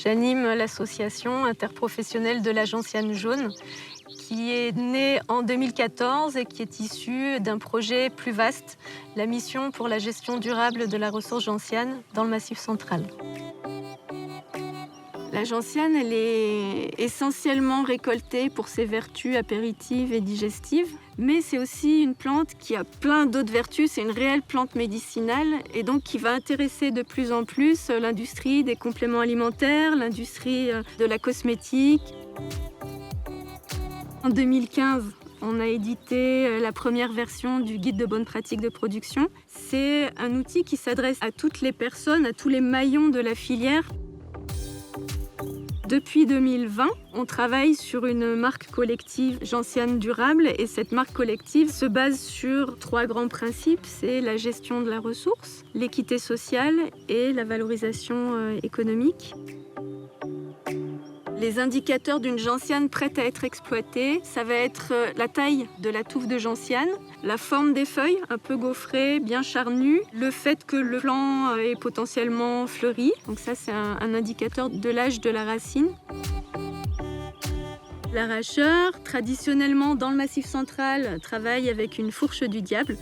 J'anime l'association interprofessionnelle de la gentiane jaune, qui est née en 2014 et qui est issue d'un projet plus vaste, la mission pour la gestion durable de la ressource gentiane dans le Massif central. La gentiane, elle est essentiellement récoltée pour ses vertus apéritives et digestives, mais c'est aussi une plante qui a plein d'autres vertus. C'est une réelle plante médicinale et donc qui va intéresser de plus en plus l'industrie des compléments alimentaires, l'industrie de la cosmétique. En 2015, on a édité la première version du guide de bonnes pratiques de production. C'est un outil qui s'adresse à toutes les personnes, à tous les maillons de la filière. Depuis 2020, on travaille sur une marque collective gentiane durable et cette marque collective se base sur 3 grands principes. C'est la gestion de la ressource, l'équité sociale et la valorisation économique. Les indicateurs d'une gentiane prête à être exploitée, ça va être la taille de la touffe de gentiane, la forme des feuilles, un peu gaufrées, bien charnues, le fait que le plant est potentiellement fleuri, donc ça c'est un indicateur de l'âge de la racine. L'arracheur, traditionnellement dans le Massif central, travaille avec une fourche du diable.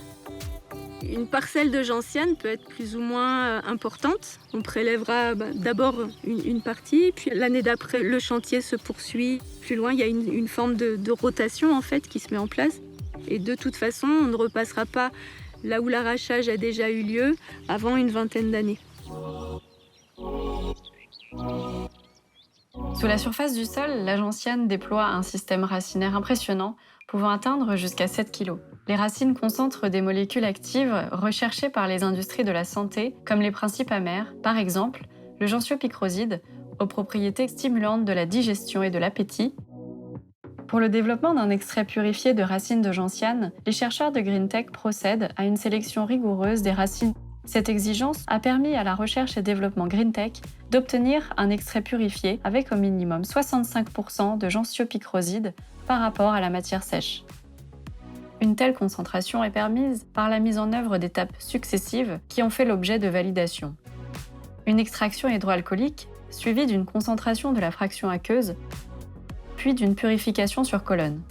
Une parcelle de gentiane peut être plus ou moins importante. On prélèvera d'abord une partie, puis l'année d'après, le chantier se poursuit. Plus loin, il y a une forme de rotation en fait, qui se met en place. Et de toute façon, on ne repassera pas là où l'arrachage a déjà eu lieu avant une vingtaine d'années. Sous la surface du sol, la gentiane déploie un système racinaire impressionnant, pouvant atteindre jusqu'à 7 kg. Les racines concentrent des molécules actives recherchées par les industries de la santé, comme les principes amers, par exemple le gentiopicroside, aux propriétés stimulantes de la digestion et de l'appétit. Pour le développement d'un extrait purifié de racines de gentiane, les chercheurs de GreenTech procèdent à une sélection rigoureuse des racines. Cette exigence a permis à la recherche et développement GreenTech d'obtenir un extrait purifié avec au minimum 65% de gentiopicroside par rapport à la matière sèche. Une telle concentration est permise par la mise en œuvre d'étapes successives qui ont fait l'objet de validation. Une extraction hydroalcoolique, suivie d'une concentration de la fraction aqueuse, puis d'une purification sur colonne.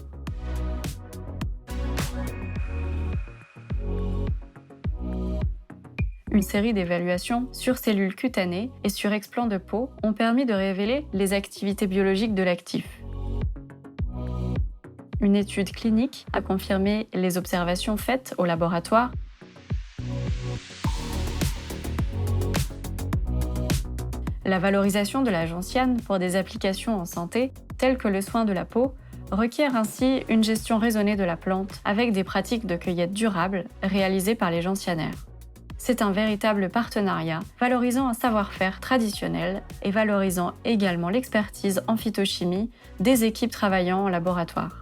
Une série d'évaluations sur cellules cutanées et sur explant de peau ont permis de révéler les activités biologiques de l'actif. Une étude clinique a confirmé les observations faites au laboratoire. La valorisation de la gentiane pour des applications en santé, telles que le soin de la peau, requiert ainsi une gestion raisonnée de la plante avec des pratiques de cueillette durables réalisées par les gentianaires. C'est un véritable partenariat valorisant un savoir-faire traditionnel et valorisant également l'expertise en phytochimie des équipes travaillant en laboratoire.